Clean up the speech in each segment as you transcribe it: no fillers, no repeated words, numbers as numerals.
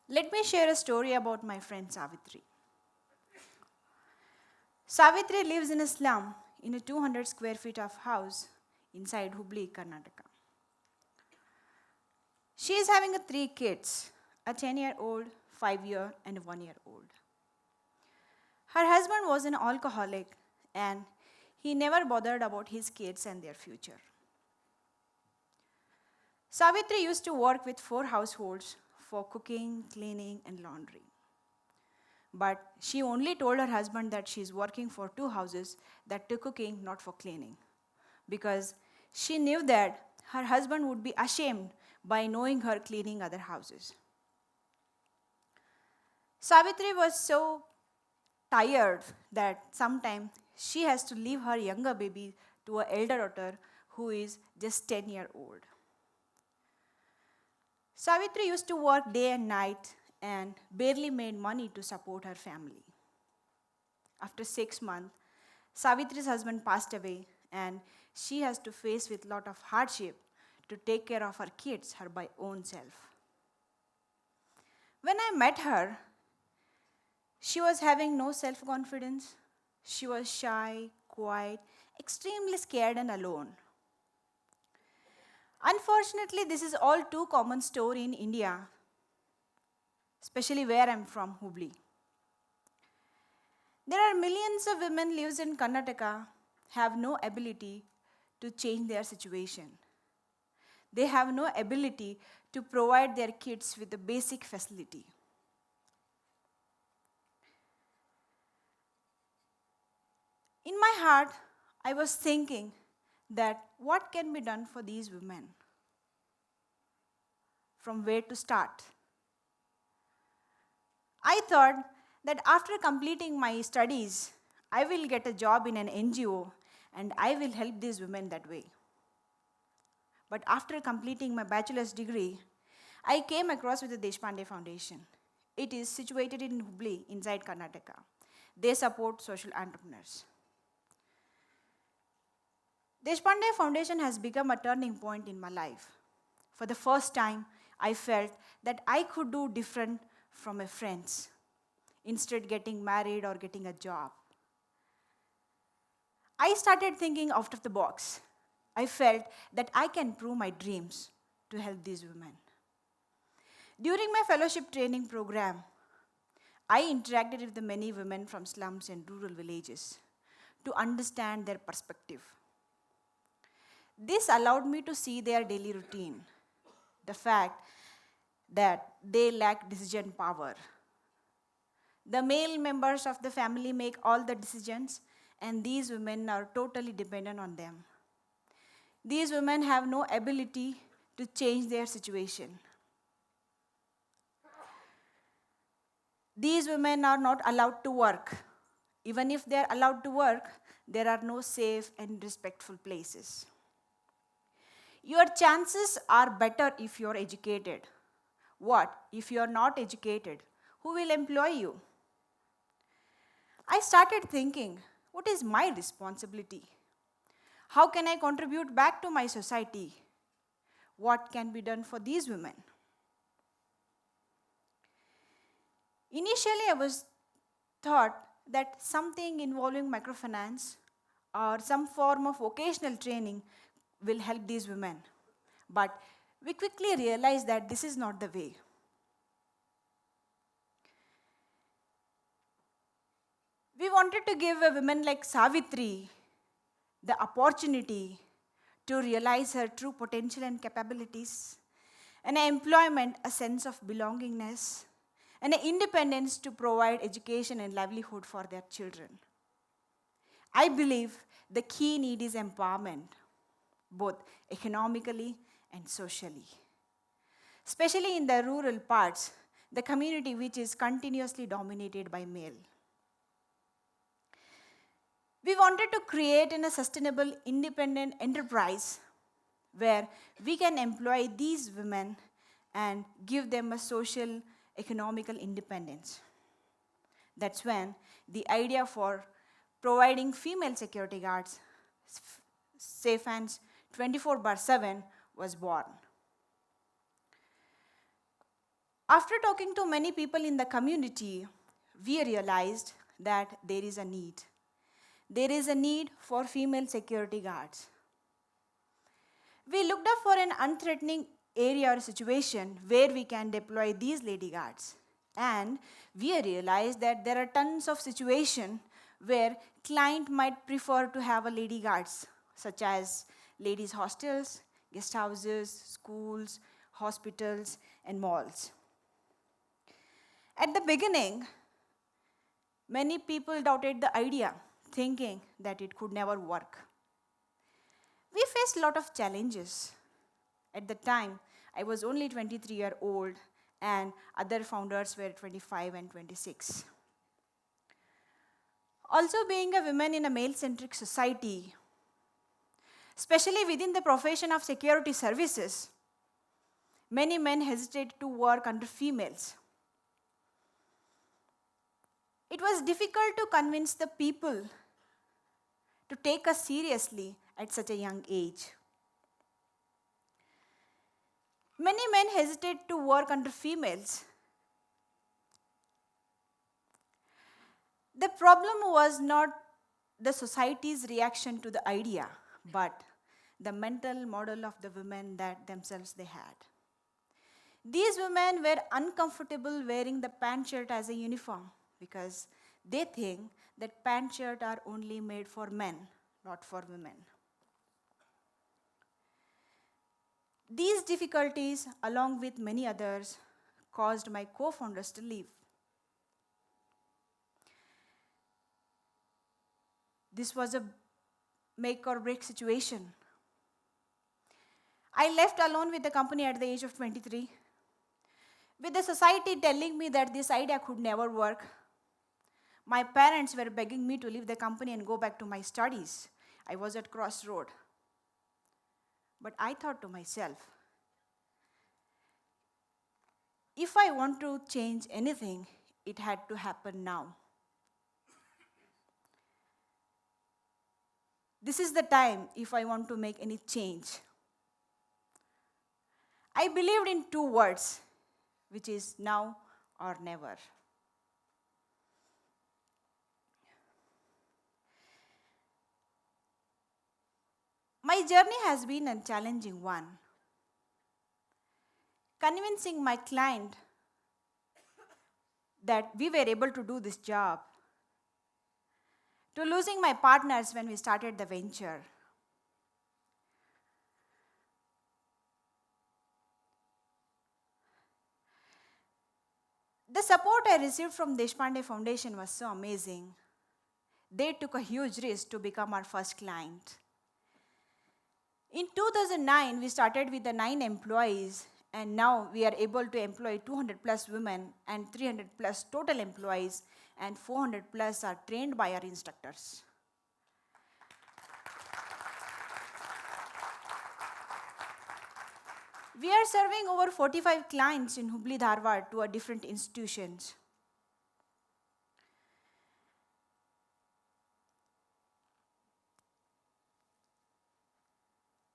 Let me share a story about my friend Savitri. Savitri lives in a slum in a 200 square feet of house inside Hubli, Karnataka. She is having three kids, a 10-year-old, 5-year, and a 1-year-old. Her husband was an alcoholic and he never bothered about his kids and their future. Savitri used to work with 4 households for cooking, cleaning, and laundry. But she only told her husband that she is working for 2 houses, that to cooking, not for cleaning. Because she knew that her husband would be ashamed by knowing her cleaning other houses. Savitri was so tired that sometimes she has to leave her younger baby to her elder daughter who is just 10-year-old. Savitri used to work day and night and barely made money to support her family. After 6 months, Savitri's husband passed away and she has to face with lot of hardship to take care of her kids her by own self. When I met her, she was having no self-confidence. She was shy, quiet, extremely scared and alone. Unfortunately, this is all too common story in India, especially where I'm from, Hubli. There are millions of women lives in Karnataka have no ability to change their situation. They have no ability to provide their kids with the basic facility. In my heart, I was thinking that what can be done for these women? From where to start? I thought that after completing my studies, I will get a job in an NGO and I will help these women that way. But after completing my bachelor's degree, I came across with the TEDxPune Foundation. It is situated in Hubli, inside Karnataka. They support social entrepreneurs. TEDxPune Foundation has become a turning point in my life. For the first time, I felt that I could do different from my friends, instead getting married or getting a job. I started thinking out of the box. I felt that I can prove my dreams to help these women. During my fellowship training program, I interacted with the many women from slums and rural villages to understand their perspective. This allowed me to see their daily routine, the fact that they lack decision power. The male members of the family make all the decisions, and these women are totally dependent on them. These women have no ability to change their situation. These women are not allowed to work. Even if they are allowed to work, there are no safe and respectful places. Your chances are better if you are educated. What if you are not educated? Who will employ you? I started thinking, what is my responsibility? How can I contribute back to my society? What can be done for these women? Initially, I was thought that something involving microfinance or some form of vocational training will help these women. But we quickly realized that this is not the way. We wanted to give a woman like Savitri the opportunity to realize her true potential and capabilities, and employment, a sense of belongingness, and an independence to provide education and livelihood for their children. I believe the key need is empowerment, both economically and socially. Especially in the rural parts, the community which is continuously dominated by male. We wanted to create a sustainable, independent enterprise where we can employ these women and give them a social, economical independence. That's when the idea for providing female security guards, safe hands 24/7 was born. After talking to many people in the community, we realized that there is a need. There is a need for female security guards. We looked up for an unthreatening area or situation where we can deploy these lady guards. And we realized that there are tons of situations where client might prefer to have a lady guards, such as ladies hostels, guest houses, schools, hospitals, and malls. At the beginning, many people doubted the idea, thinking that it could never work. We faced a lot of challenges. At the time, I was only 23-year-old and other founders were 25 and 26. Also, being a woman in a male-centric society, especially within the profession of security services, many men hesitate to work under females. It was difficult to convince the people to take us seriously at such a young age. Many men hesitate to work under females. The problem was not the society's reaction to the idea, but the mental model of the women that themselves they had. These women were uncomfortable wearing the pant shirt as a uniform because they think that pant shirts are only made for men, not for women. These difficulties, along with many others, caused my co-founders to leave. This was a make or break situation. I left alone with the company at the age of 23, with the society telling me that this idea could never work. My parents were begging me to leave the company and go back to my studies. I was at crossroad. But I thought to myself, if I want to change anything, it had to happen now. This is the time if I want to make any change. I believed in two words, which is now or never. My journey has been a challenging one. Convincing my client that we were able to do this job, to losing my partners when we started the venture. The support I received from Deshpande Foundation was so amazing. They took a huge risk to become our first client. In 2009, we started with the 9 employees, and now we are able to employ 200 plus women and 300 plus total employees, and 400 plus are trained by our instructors. We are serving over 45 clients in Hubli, Dharwad to our different institutions.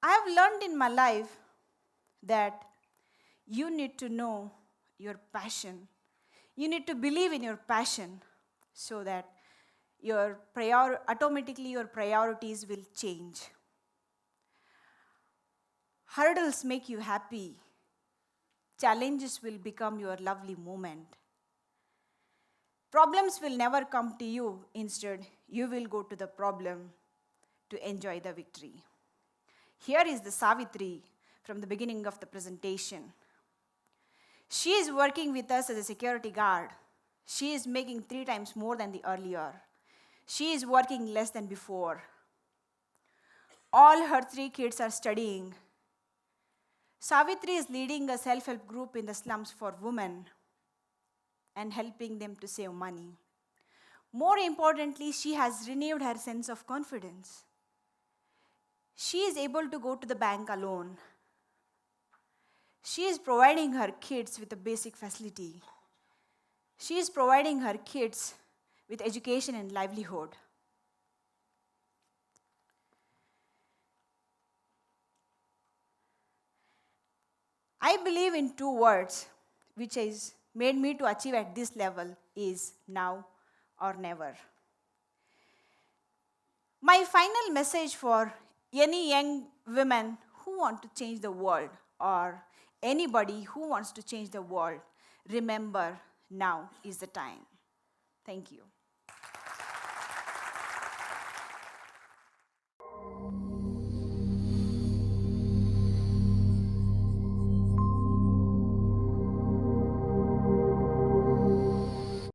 I have learned in my life that you need to know your passion. You need to believe in your passion so that automatically your priorities will change. Hurdles make you happy. Challenges will become your lovely moment. Problems will never come to you. Instead, you will go to the problem to enjoy the victory. Here is the Savitri from the beginning of the presentation. She is working with us as a security guard. She is making 3 times more than the earlier. She is working less than before. All her 3 kids are studying. Savitri is leading a self-help group in the slums for women and helping them to save money. More importantly, she has renewed her sense of confidence. She is able to go to the bank alone. She is providing her kids with a basic facility. She is providing her kids with education and livelihood. I believe in 2 words, which has made me to achieve at this level is now or never. My final message for any young women who want to change the world, or anybody who wants to change the world, remember, now is the time. Thank you.